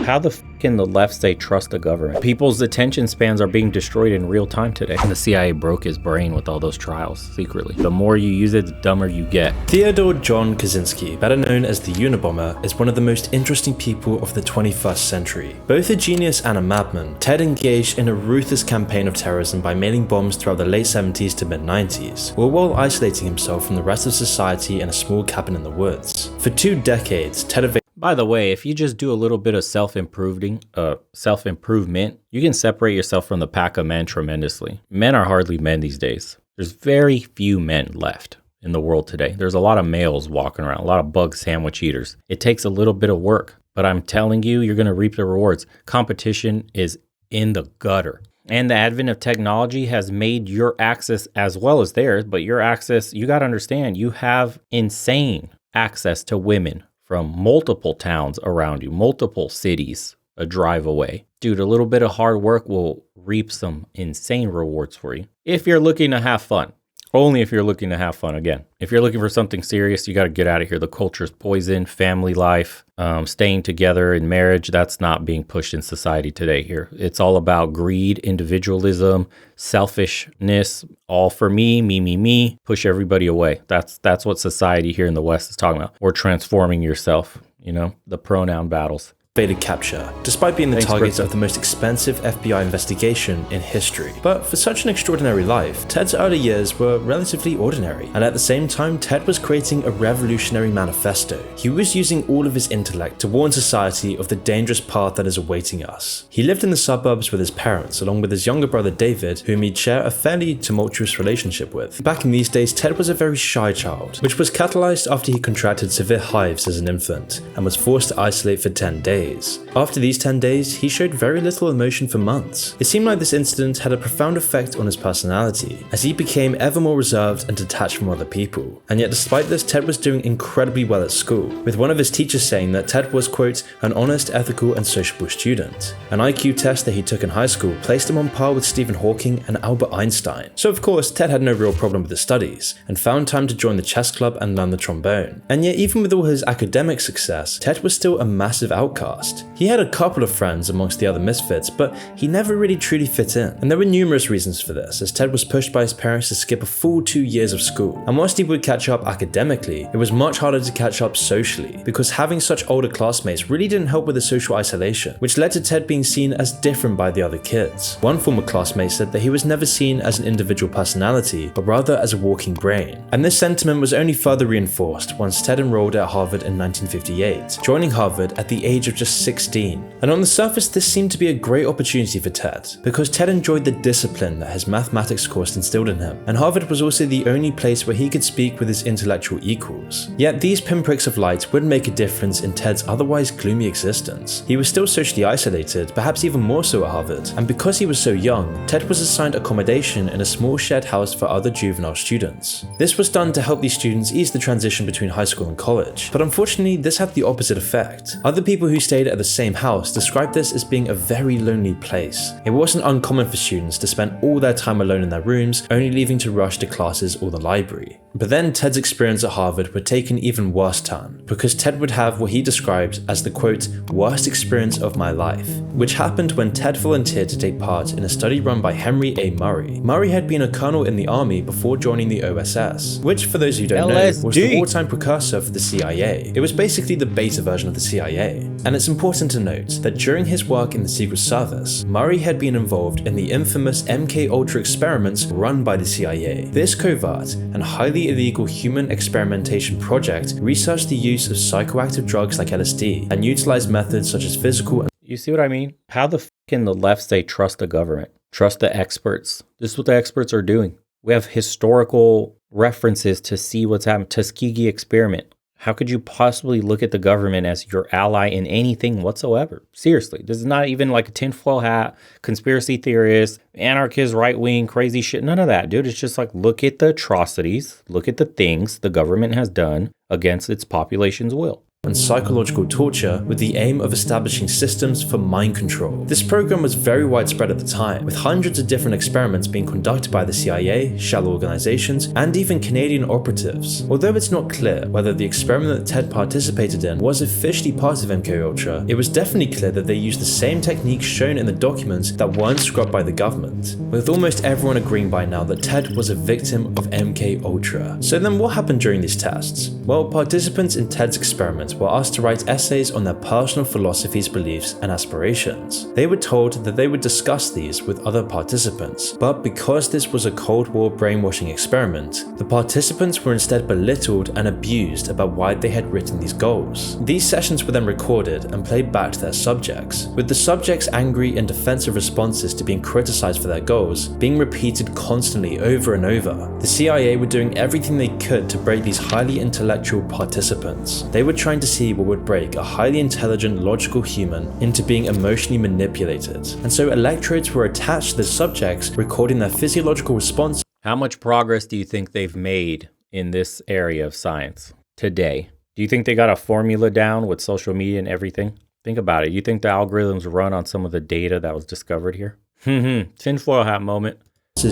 How the f can the left say trust the government? People's attention spans are being destroyed in real time today. And the CIA broke his brain with all those trials secretly. The more you use it, the dumber you get. Theodore John Kaczynski, better known as the Unabomber, is one of the most interesting people of the 21st century. Both a genius and a madman, Ted engaged in a ruthless campaign of terrorism by mailing bombs throughout the late 70s to mid-90s, all while isolating himself from the rest of society in a small cabin in the woods. For 2 decades, Ted By the way, if you just do a little bit of self-improvement, you can separate yourself from the pack of men tremendously. Men are hardly men these days. There's very few men left in the world today. There's a lot of males walking around, a lot of bug sandwich eaters. It takes a little bit of work, but I'm telling you, you're going to reap the rewards. Competition is in the gutter. And the advent of technology has made your access as well as theirs, but your access, you got to understand, you have insane access to women from multiple towns around you, multiple cities a drive away. Dude, a little bit of hard work will reap some insane rewards for you. If you're looking to have fun. Only if you're looking to have fun again. If you're looking for something serious, you got to get out of here. The culture's poison, family life, staying together in marriage, that's not being pushed in society today here. It's all about greed, individualism, selfishness, all for me, push everybody away. That's what society here in the West is talking about. Or transforming yourself, the pronoun battles. Evaded capture, despite being the target of the most expensive FBI investigation in history. But for such an extraordinary life, Ted's early years were relatively ordinary, and at the same time, Ted was creating a revolutionary manifesto. He was using all of his intellect to warn society of the dangerous path that is awaiting us. He lived in the suburbs with his parents, along with his younger brother David, whom he'd share a fairly tumultuous relationship with. Back in these days, Ted was a very shy child, which was catalyzed after he contracted severe hives as an infant, and was forced to isolate for 10 days. After these 10 days, he showed very little emotion for months. It seemed like this incident had a profound effect on his personality, as he became ever more reserved and detached from other people. And yet despite this, Ted was doing incredibly well at school, with one of his teachers saying that Ted was, quote, an honest, ethical and sociable student. An IQ test that he took in high school placed him on par with Stephen Hawking and Albert Einstein. So of course, Ted had no real problem with his studies, and found time to join the chess club and learn the trombone. And yet even with all his academic success, Ted was still a massive outcast. He had a couple of friends amongst the other misfits, but he never really truly fit in. And there were numerous reasons for this, as Ted was pushed by his parents to skip a full 2 years of school. And whilst he would catch up academically, it was much harder to catch up socially, because having such older classmates really didn't help with the social isolation, which led to Ted being seen as different by the other kids. One former classmate said that he was never seen as an individual personality, but rather as a walking brain. And this sentiment was only further reinforced once Ted enrolled at Harvard in 1958, joining Harvard at the age of just 16. And on the surface, this seemed to be a great opportunity for Ted, because Ted enjoyed the discipline that his mathematics course instilled in him, and Harvard was also the only place where he could speak with his intellectual equals. Yet these pinpricks of light wouldn't make a difference in Ted's otherwise gloomy existence. He was still socially isolated, perhaps even more so at Harvard, and because he was so young, Ted was assigned accommodation in a small shared house for other juvenile students. This was done to help these students ease the transition between high school and college, but unfortunately this had the opposite effect. Other people who stayed at the same house described this as being a very lonely place. It wasn't uncommon for students to spend all their time alone in their rooms, only leaving to rush to classes or the library. But then Ted's experience at Harvard would take an even worse turn, because Ted would have what he described as the, quote, worst experience of my life, which happened when Ted volunteered to take part in a study run by Henry A. Murray. Murray had been a colonel in the army before joining the OSS, which, for those who don't know, was the wartime precursor for the CIA. It was basically the beta version of the CIA. And it's important to note that during his work in the Secret Service, Murray had been involved in the infamous MK-Ultra experiments run by the CIA. This covert and highly illegal human experimentation project researched the use of psychoactive drugs like LSD and utilized methods such as physical and... You see what I mean? How the f can the left say trust the government? Trust the experts. This is what the experts are doing. We have historical references to see what's happened. Tuskegee experiment. How could you possibly look at the government as your ally in anything whatsoever? Seriously, this is not even like a tinfoil hat, conspiracy theorist, anarchist, right-wing, crazy shit. None of that, dude. It's just like, look at the atrocities, look at the things the government has done against its population's will. and psychological torture with the aim of establishing systems for mind control. This program was very widespread at the time, with hundreds of different experiments being conducted by the CIA, shell organizations, and even Canadian operatives. Although it's not clear whether the experiment that Ted participated in was officially part of MKUltra, it was definitely clear that they used the same techniques shown in the documents that weren't scrubbed by the government, with almost everyone agreeing by now that Ted was a victim of MKUltra. So then what happened during these tests? Well, participants in Ted's experiments were asked to write essays on their personal philosophies, beliefs, and aspirations. They were told that they would discuss these with other participants, but because this was a Cold War brainwashing experiment, the participants were instead belittled and abused about why they had written these goals. These sessions were then recorded and played back to their subjects, with the subjects' angry and defensive responses to being criticized for their goals being repeated constantly over and over. The CIA were doing everything they could to break these highly intellectual participants. They were trying to see what would break a highly intelligent, logical human into being emotionally manipulated. And so electrodes were attached to the subjects, recording their physiological response. How much progress do you think they've made in this area of science today? Do you think they got a formula down with social media and everything? Think about it. You think the algorithms run on some of the data that was discovered here? Tinfoil hat moment.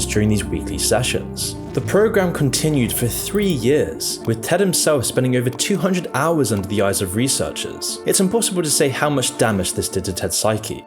During these weekly sessions. The program continued for 3 years, with Ted himself spending over 200 hours under the eyes of researchers. It's impossible to say how much damage this did to Ted's psyche.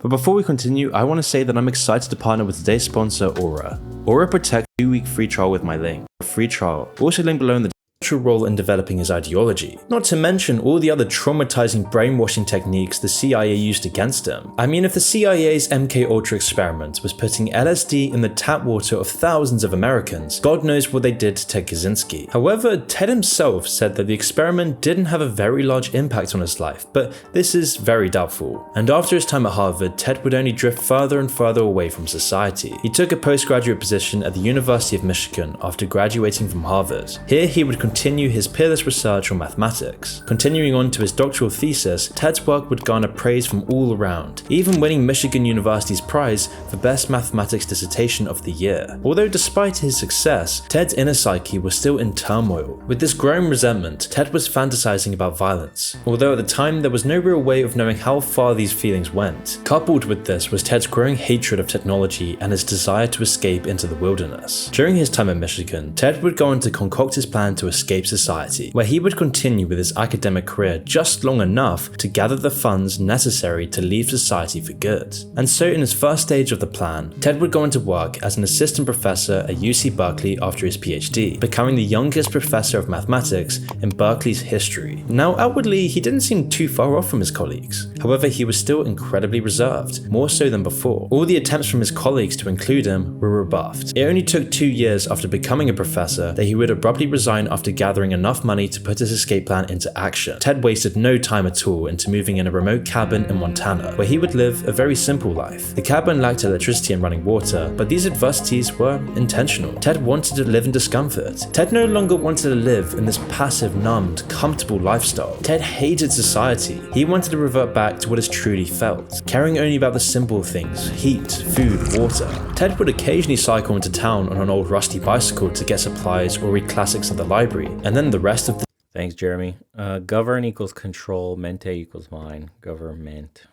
But before we continue, I want to say that I'm excited to partner with today's sponsor, Aura. Aura Protect 2-week free trial with my link. A free trial, also linked below in the role in developing his ideology, not to mention all the other traumatizing brainwashing techniques the CIA used against him. I mean, if the CIA's MKUltra experiment was putting LSD in the tap water of thousands of Americans, God knows what they did to Ted Kaczynski. However, Ted himself said that the experiment didn't have a very large impact on his life, but this is very doubtful. And after his time at Harvard, Ted would only drift further and further away from society. He took a postgraduate position at the University of Michigan after graduating from Harvard. Here he would continue his peerless research on mathematics. Continuing on to his doctoral thesis, Ted's work would garner praise from all around, even winning Michigan University's prize for Best Mathematics Dissertation of the Year. Although despite his success, Ted's inner psyche was still in turmoil. With this growing resentment, Ted was fantasizing about violence, although at the time there was no real way of knowing how far these feelings went. Coupled with this was Ted's growing hatred of technology and his desire to escape into the wilderness. During his time at Michigan, Ted would go on to concoct his plan to escape society, where he would continue with his academic career just long enough to gather the funds necessary to leave society for good. And so in his first stage of the plan, Ted would go into work as an assistant professor at UC Berkeley after his PhD, becoming the youngest professor of mathematics in Berkeley's history. Now outwardly, he didn't seem too far off from his colleagues. However, he was still incredibly reserved, more so than before. All the attempts from his colleagues to include him were rebuffed. It only took 2 years after becoming a professor that he would abruptly resign after gathering enough money to put his escape plan into action. Ted wasted no time at all into moving in a remote cabin in Montana, where he would live a very simple life. The cabin lacked electricity and running water, but these adversities were intentional. Ted wanted to live in discomfort. Ted no longer wanted to live in this passive, numbed, comfortable lifestyle. Ted hated society. He wanted to revert back to what is truly felt, caring only about the simple things: heat, food, water. Ted would occasionally cycle into town on an old rusty bicycle to get supplies or read classics at the library, and then the rest of the Thanks, Jeremy. Govern equals control, mente equals mind, government.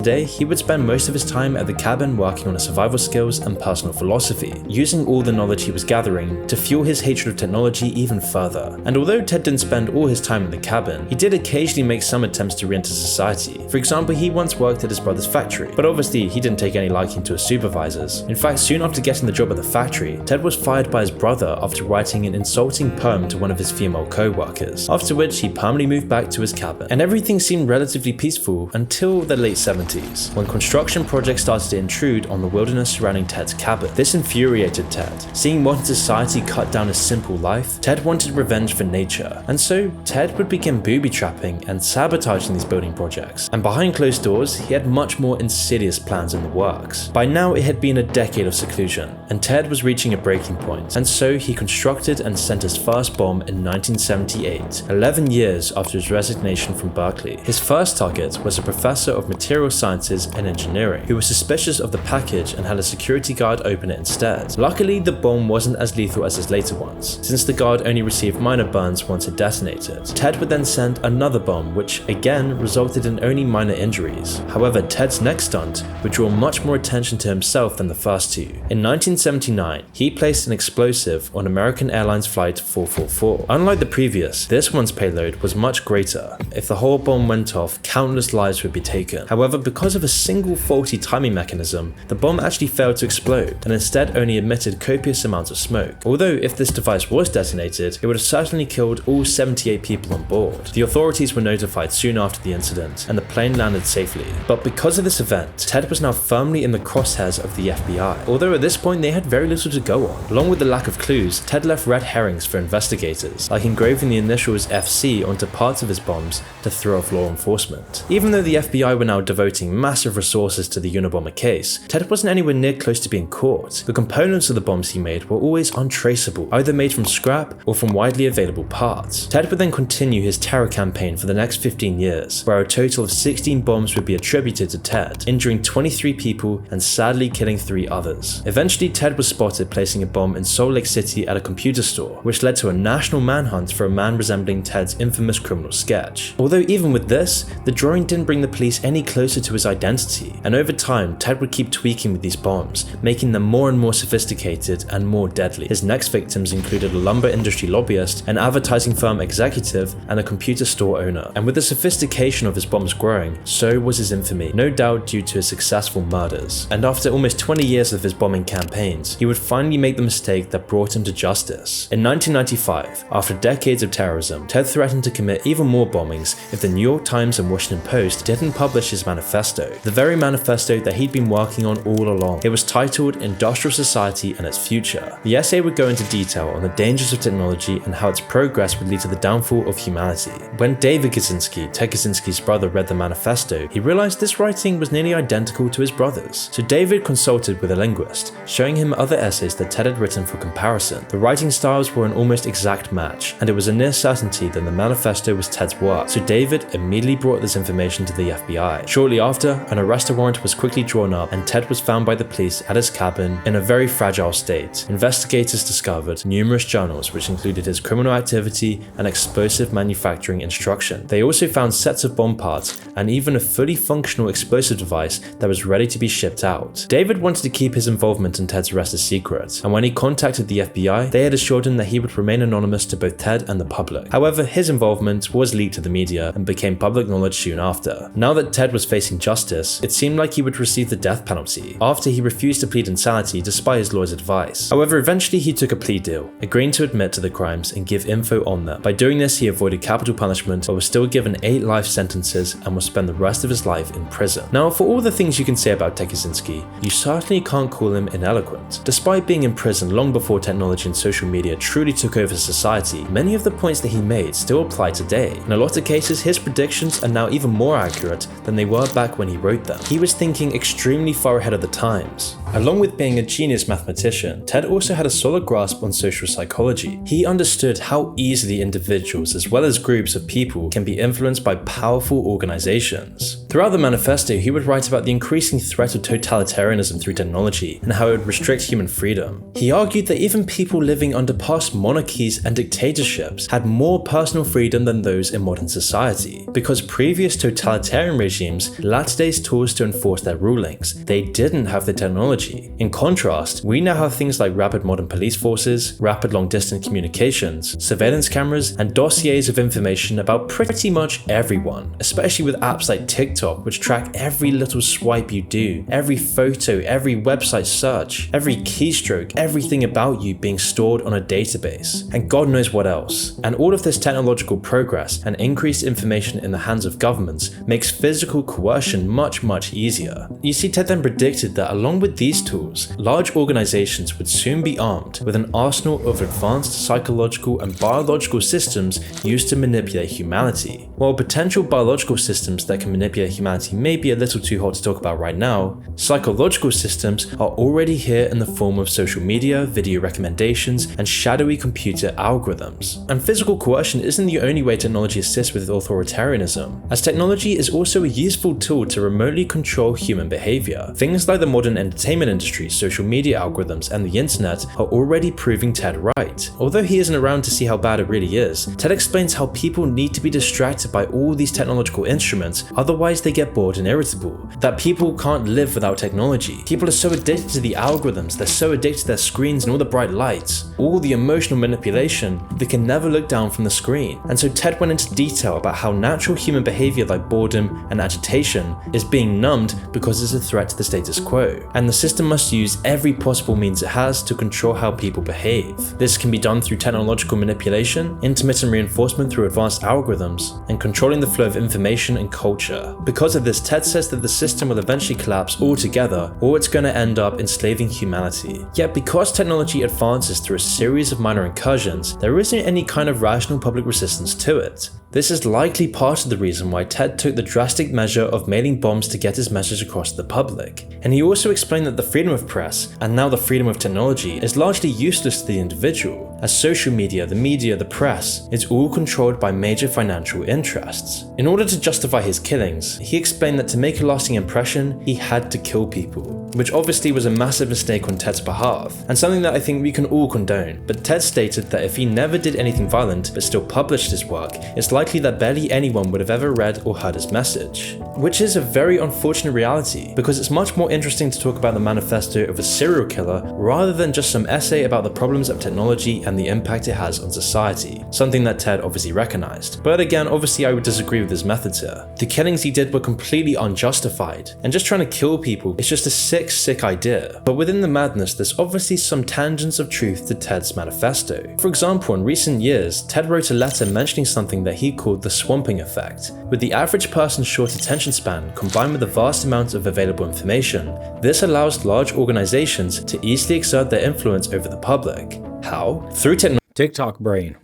day, he would spend most of his time at the cabin working on his survival skills and personal philosophy, using all the knowledge he was gathering to fuel his hatred of technology even further. And although Ted didn't spend all his time in the cabin, he did occasionally make some attempts to re-enter society. For example, he once worked at his brother's factory, but obviously he didn't take any liking to his supervisors. In fact, soon after getting the job at the factory, Ted was fired by his brother after writing an insulting poem to one of his female co-workers, after which he permanently moved back to his cabin. And everything seemed relatively peaceful until the late 70s, when construction projects started to intrude on the wilderness surrounding Ted's cabin. This infuriated Ted. Seeing modern society cut down his simple life, Ted wanted revenge for nature, and so Ted would begin booby-trapping and sabotaging these building projects. And behind closed doors, he had much more insidious plans in the works. By now, it had been a decade of seclusion, and Ted was reaching a breaking point, and so he constructed and sent his first bomb in 1978, point, 11 years after his resignation from Berkeley. His first target was a professor of material sciences and engineering, who was suspicious of the package and had a security guard open it instead. Luckily, the bomb wasn't as lethal as his later ones, since the guard only received minor burns once it detonated. Ted would then send another bomb, which again resulted in only minor injuries. However, Ted's next stunt would draw much more attention to himself than the first two. In 1979, he placed an explosive on American Airlines Flight 444. Unlike the previous, this one's payload was much greater. If the whole bomb went off, countless lives would be taken. However, because of a single faulty timing mechanism, the bomb actually failed to explode and instead only emitted copious amounts of smoke. Although if this device was detonated, it would have certainly killed all 78 people on board. The authorities were notified soon after the incident, and the plane landed safely. But because of this event, Ted was now firmly in the crosshairs of the FBI, although at this point they had very little to go on. Along with the lack of clues, Ted left red herrings for investigators, like engraving the initials FC onto parts of his bombs to throw off law enforcement. Even though the FBI were now devoting massive resources to the Unabomber case, Ted wasn't anywhere near close to being caught. The components of the bombs he made were always untraceable, either made from scrap or from widely available parts. Ted would then continue his terror campaign for the next 15 years, where a total of 16 bombs would be attributed to Ted, injuring 23 people and sadly killing 3 others. Eventually, Ted was spotted placing a bomb in Salt Lake City at a computer store, which led to a national manhunt for a man resembling Ted's infamous criminal sketch. Although even with this, the drawing didn't bring the police any closer to his identity, and over time, Ted would keep tweaking with these bombs, making them more and more sophisticated and more deadly. His next victims included a lumber industry lobbyist, an advertising firm executive, and a computer store owner. And with the sophistication of his bombs growing, so was his infamy, no doubt due to his successful murders. And after almost 20 years of his bombing campaigns, he would finally make the mistake that brought him to justice. In 1995, after decades of terrorism, Ted threatened to commit even more bombings if the New York Times and Washington Post didn't publish his manifesto, the very manifesto that he'd been working on all along. It was titled Industrial Society and Its Future. The essay would go into detail on the dangers of technology and how its progress would lead to the downfall of humanity. When David Kaczynski, Ted Kaczynski's brother, read the manifesto, he realized this writing was nearly identical to his brother's. So David consulted with a linguist, showing him other essays that Ted had written for comparison. The writing styles were an almost exact match, and it was a near certainty that the manifesto was Ted's work. So David immediately brought this information to the FBI. Shortly after, an arrest warrant was quickly drawn up, and Ted was found by the police at his cabin in a very fragile state. Investigators discovered numerous journals which included his criminal activity and explosive manufacturing instruction. They also found sets of bomb parts and even a fully functional explosive device that was ready to be shipped out. David wanted to keep his involvement in Ted's arrest a secret, and when he contacted the FBI, they had assured him that he would remain anonymous to both Ted and the public. However, his involvement was leaked to the media and became public knowledge soon after. Now that Ted was facing justice, it seemed like he would receive the death penalty, after he refused to plead insanity despite his lawyer's advice. However, eventually he took a plea deal, agreeing to admit to the crimes and give info on them. By doing this, he avoided capital punishment, but was still given 8 life sentences and will spend the rest of his life in prison. Now, for all the things you can say about Ted Kaczynski, you certainly can't call him ineloquent. Despite being in prison long before technology and social media truly took over society, many of the points that he made still apply today. In a lot of cases, his predictions are now even more accurate than they were back when he wrote them. He was thinking extremely far ahead of the times. Along with being a genius mathematician, Ted also had a solid grasp on social psychology. He understood how easily individuals as well as groups of people can be influenced by powerful organizations. Throughout the manifesto, he would write about the increasing threat of totalitarianism through technology and how it would restrict human freedom. He argued that even people living under past monarchies and dictatorships had more personal freedom than those in modern society, because previous totalitarian regimes lacked today's tools to enforce their rulings. They didn't have the technology. In contrast, we now have things like rapid modern police forces, rapid long-distance communications, surveillance cameras, and dossiers of information about pretty much everyone, especially with apps like TikTok, which track every little swipe you do, every photo, every website search, every keystroke, everything about you being stored on a database, and God knows what else. And all of this technological progress and increased information in the hands of governments makes physical coercion much easier. You see, Ted then predicted that along with these tools, large organizations would soon be armed with an arsenal of advanced psychological and biological systems used to manipulate humanity. While potential biological systems that can manipulate humanity may be a little too hot to talk about right now, psychological systems are already here in the form of social media, video recommendations, and shadowy computer algorithms. And physical coercion isn't the only way technology assists with authoritarianism, as technology is also a useful tool to remotely control human behavior. Things like the modern entertainment industry, social media algorithms, and the internet are already proving Ted right. Although he isn't around to see how bad it really is, Ted explains how people need to be distracted by all these technological instruments, otherwise they get bored and irritable. That people can't live without technology. People are so addicted to the algorithms, they're so addicted to their screens and all the bright lights, all the emotional manipulation, they can never look down from the screen. And so Ted went into detail about how natural human behavior like boredom and agitation is being numbed because it's a threat to the status quo, and the system must use every possible means it has to control how people behave. This can be done through technological manipulation, intermittent reinforcement through advanced algorithms, and controlling the flow of information and culture. Because of this, Ted says that the system will eventually collapse altogether, or it's going to end up enslaving humanity. Yet because technology advances through a series of minor incursions, there isn't any kind of rational public resistance to it. This is likely part of the reason why Ted took the drastic measure of mailing bombs to get his message across to the public. And he also explained that the freedom of press, and now the freedom of technology, is largely useless to the individual, as social media, the press, is all controlled by major financial interests. In order to justify his killings, he explained that to make a lasting impression, he had to kill people, which obviously was a massive mistake on Ted's behalf, and something that I think we can all condone. But Ted stated that if he never did anything violent but still published his work, it's likely that barely anyone would have ever read or heard his message. Which is a very unfortunate reality, because it's much more interesting to talk about the manifesto of a serial killer rather than just some essay about the problems of technology and the impact it has on society, something that Ted obviously recognized. But again, obviously I would disagree with his methods here. The killings he did were completely unjustified, and just trying to kill people is just a sick idea. But within the madness, there's obviously some tangents of truth to Ted's manifesto. For example, in recent years, Ted wrote a letter mentioning something that he called the swamping effect. With the average person's short attention span combined with the vast amounts of available information, this allows large organizations to easily exert their influence over the public. How? Through TikTok brain.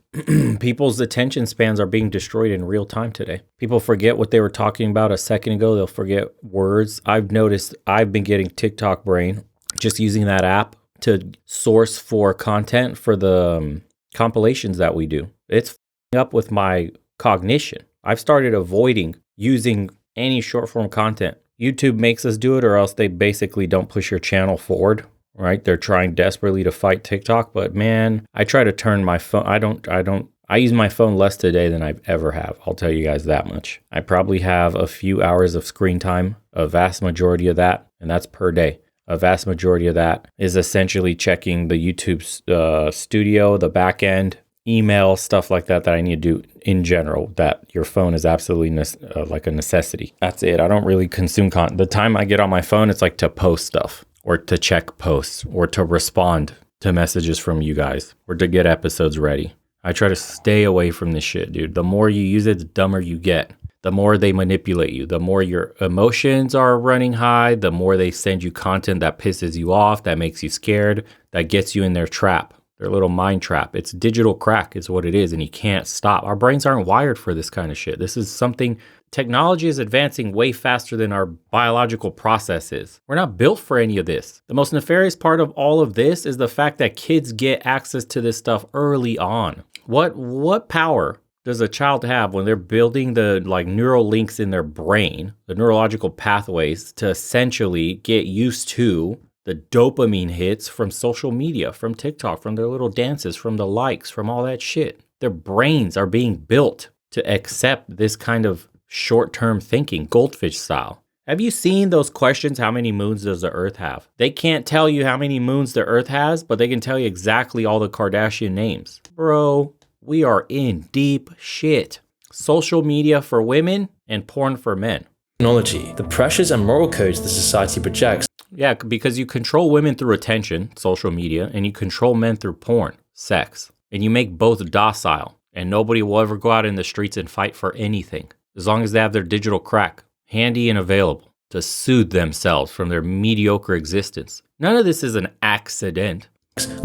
People's attention spans are being destroyed in real time today. People forget what they were talking about a second ago. They'll forget words. I've noticed I've been getting TikTok brain just using that app to source for content for the compilations that we do. It's f***ing up with my cognition. I've started avoiding using any short form content. YouTube makes us do it, or else they basically don't push your channel forward. Right? They're trying desperately to fight TikTok, but man, I try to turn my phone. I use my phone less today than I've ever have. I'll tell you guys that much. I probably have a few hours of screen time, a vast majority of that, and that's per day. A vast majority of that is essentially checking the YouTube studio, the back end, email, stuff like that I need to do in general, that your phone is absolutely like a necessity. That's it. I don't really consume content. The time I get on my phone, it's like to post stuff, or to check posts, or to respond to messages from you guys, or to get episodes ready. I try to stay away from this shit, dude. The more you use it, the dumber you get. The more they manipulate you, the more your emotions are running high, the more they send you content that pisses you off, that makes you scared, that gets you in their trap, their little mind trap. It's digital crack is what it is, and you can't stop. Our brains aren't wired for this kind of shit. This is something, technology is advancing way faster than our biological process is. We're not built for any of this. The most nefarious part of all of this is the fact that kids get access to this stuff early on. What power does a child have when they're building the neural links in their brain, the neurological pathways, to essentially get used to the dopamine hits from social media, from TikTok, from their little dances, from the likes, from all that shit? Their brains are being built to accept this kind of short-term thinking, goldfish style. Have you seen those questions? How many moons does the Earth have? They can't tell you how many moons the Earth has, but they can tell you exactly all the Kardashian names. Bro, we are in deep shit. Social media for women and porn for men. Technology, the pressures and moral codes the society projects. Yeah, because you control women through attention, social media, and you control men through porn, sex. And you make both docile, and nobody will ever go out in the streets and fight for anything, as long as they have their digital crack handy and available to soothe themselves from their mediocre existence. None of this is an accident.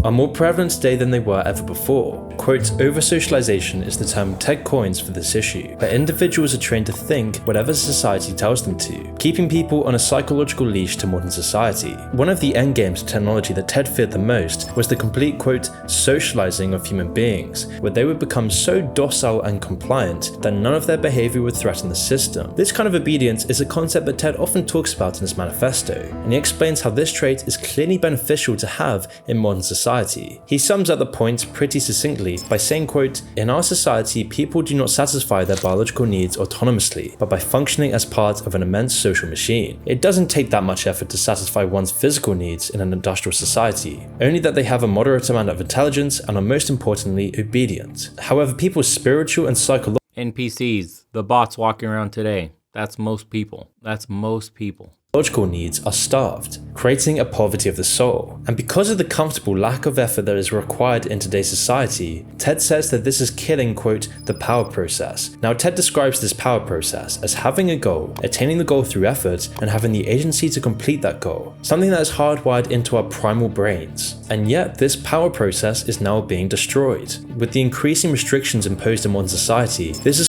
are more prevalent today than they were ever before. Quote, over-socialization is the term Ted coins for this issue, where individuals are trained to think whatever society tells them to, keeping people on a psychological leash to modern society. One of the endgames of technology that Ted feared the most was the complete, quote, socializing of human beings, where they would become so docile and compliant that none of their behavior would threaten the system. This kind of obedience is a concept that Ted often talks about in his manifesto, and he explains how this trait is clearly beneficial to have in modern society. He sums up the point pretty succinctly by saying, quote, in our society, people do not satisfy their biological needs autonomously, but by functioning as part of an immense social machine. It doesn't take that much effort to satisfy one's physical needs in an industrial society, only that they have a moderate amount of intelligence and are most importantly obedient. However, people's spiritual and psychological NPCs, the bots walking around today, that's most people. That's most people. Logical needs are starved, creating a poverty of the soul. And because of the comfortable lack of effort that is required in today's society, Ted says that this is killing, quote, the power process. Now, Ted describes this power process as having a goal, attaining the goal through effort, and having the agency to complete that goal, something that is hardwired into our primal brains. And yet, this power process is now being destroyed. With the increasing restrictions imposed in modern society, this is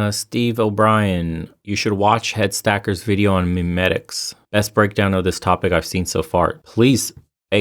Steve O'Brien, you should watch Headstacker's video on mimetics. Best breakdown of this topic I've seen so far. Please,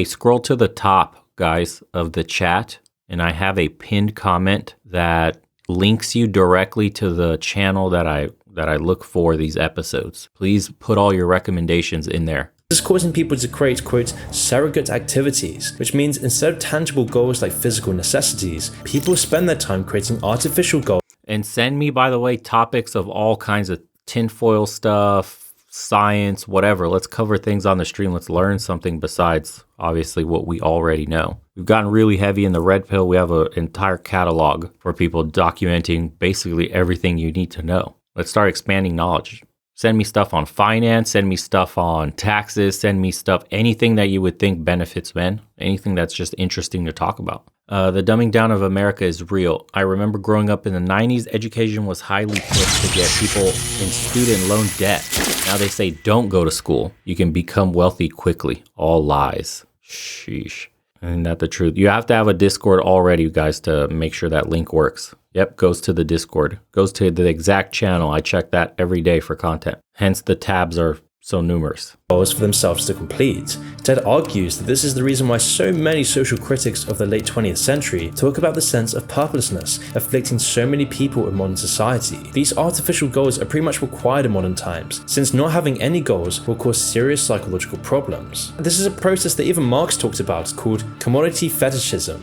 scroll to the top, guys, of the chat, and I have a pinned comment that links you directly to the channel that I look for these episodes. Please put all your recommendations in there. This is causing people to create, quote, surrogate activities, which means instead of tangible goals like physical necessities, people spend their time creating artificial goals. And send me, by the way, topics of all kinds of tinfoil stuff, science, whatever. Let's cover things on the stream. Let's learn something besides, obviously, what we already know. We've gotten really heavy in the red pill. We have an entire catalog for people documenting basically everything you need to know. Let's start expanding knowledge. Send me stuff on finance, send me stuff on taxes, send me stuff, anything that you would think benefits men, anything that's just interesting to talk about. The dumbing down of America is real. I remember growing up in the 90s, education was highly pushed to get people in student loan debt. Now they say don't go to school. You can become wealthy quickly. All lies. Sheesh. Isn't that the truth? You have to have a Discord already, guys, to make sure that link works. Yep, goes to the Discord. Goes to the exact channel. I check that every day for content. Hence the tabs are so numerous. Goals for themselves to complete. Ted argues that this is the reason why so many social critics of the late 20th century talk about the sense of purposelessness afflicting so many people in modern society. These artificial goals are pretty much required in modern times, since not having any goals will cause serious psychological problems. This is a process that even Marx talked about called commodity fetishism.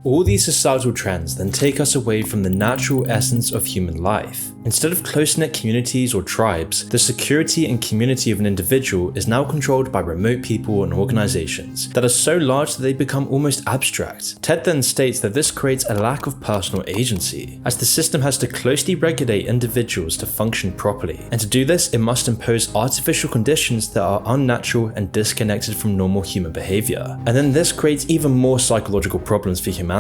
All these societal trends then take us away from the natural essence of human life. Instead of close-knit communities or tribes, the security and community of an individual is now controlled by remote people and organizations that are so large that they become almost abstract. Ted then states that this creates a lack of personal agency, as the system has to closely regulate individuals to function properly. And to do this, it must impose artificial conditions that are unnatural and disconnected from normal human behavior. And then this creates even more psychological problems for humanity.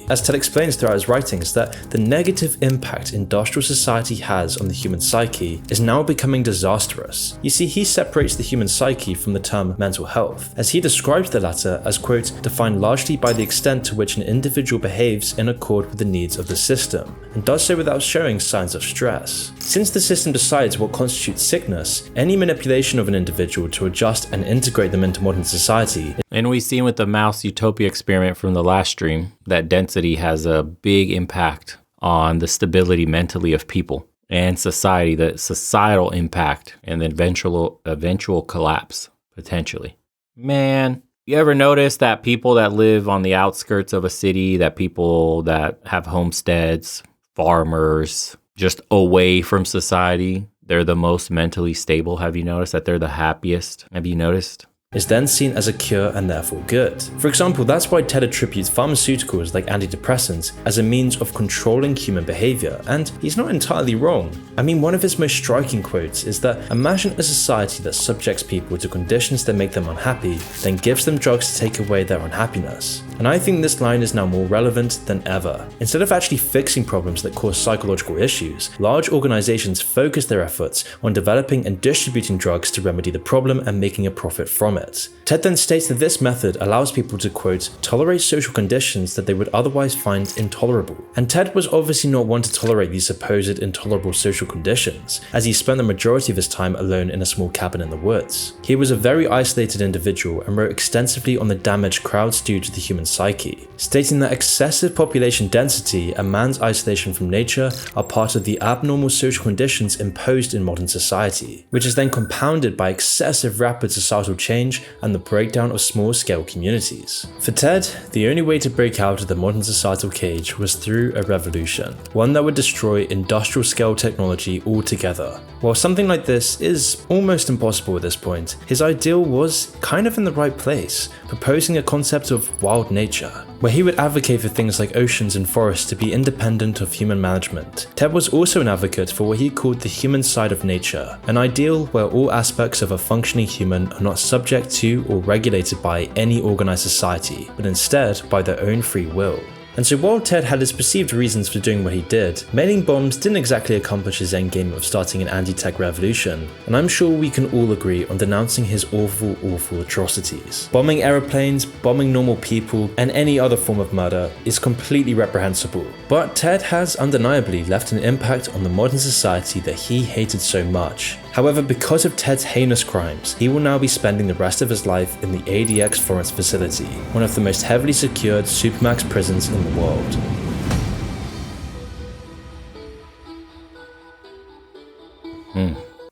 As Ted explains throughout his writings, that the negative impact industrial society has on the human psyche is now becoming disastrous. You see, he separates the human psyche from the term mental health, as he describes the latter as, quote, defined largely by the extent to which an individual behaves in accord with the needs of the system, and does so without showing signs of stress. Since the system decides what constitutes sickness, any manipulation of an individual to adjust and integrate them into modern society. And we've seen with the mouse utopia experiment from the last stream that density has a big impact on the stability mentally of people and society, the societal impact and the eventual collapse, potentially. Man, you ever notice that people that live on the outskirts of a city, that people that have homesteads, farmers, just away from society, they're the most mentally stable? Have you noticed that they're the happiest? Have you noticed? Is then seen as a cure and therefore good. For example, that's why Ted attributes pharmaceuticals like antidepressants as a means of controlling human behavior, and he's not entirely wrong. I mean, one of his most striking quotes is that imagine a society that subjects people to conditions that make them unhappy, then gives them drugs to take away their unhappiness. And I think this line is now more relevant than ever. Instead of actually fixing problems that cause psychological issues, large organizations focus their efforts on developing and distributing drugs to remedy the problem and making a profit from it. it. Ted then states that this method allows people to, quote, tolerate social conditions that they would otherwise find intolerable. And Ted was obviously not one to tolerate these supposed intolerable social conditions, as he spent the majority of his time alone in a small cabin in the woods. He was a very isolated individual and wrote extensively on the damage crowds do to the human psyche, stating that excessive population density and man's isolation from nature are part of the abnormal social conditions imposed in modern society, which is then compounded by excessive rapid societal change and the breakdown of small-scale communities. For Ted, the only way to break out of the modern societal cage was through a revolution, one that would destroy industrial-scale technology altogether. While something like this is almost impossible at this point, his ideal was kind of in the right place, proposing a concept of wild nature, where he would advocate for things like oceans and forests to be independent of human management. Ted was also an advocate for what he called the human side of nature, an ideal where all aspects of a functioning human are not subject to or regulated by any organized society, but instead by their own free will. And so while Ted had his perceived reasons for doing what he did, mailing bombs didn't exactly accomplish his endgame of starting an anti-tech revolution, and I'm sure we can all agree on denouncing his awful, awful atrocities. Bombing aeroplanes, bombing normal people, and any other form of murder is completely reprehensible. But Ted has undeniably left an impact on the modern society that he hated so much. However, because of Ted's heinous crimes, he will now be spending the rest of his life in the ADX Florence facility, one of the most heavily secured supermax prisons in the world.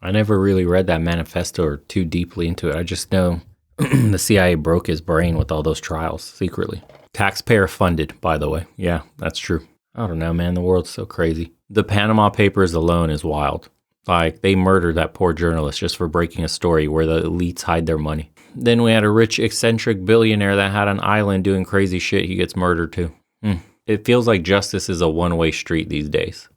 I never really read that manifesto or too deeply into it. I just know the CIA broke his brain with all those trials secretly. Taxpayer funded, by the way. Yeah, that's true. I don't know, man. The world's so crazy. The Panama Papers alone is wild. Like, they murdered that poor journalist just for breaking a story where the elites hide their money. Then we had a rich, eccentric billionaire that had an island doing crazy shit. He gets murdered too. It feels like justice is a one-way street these days.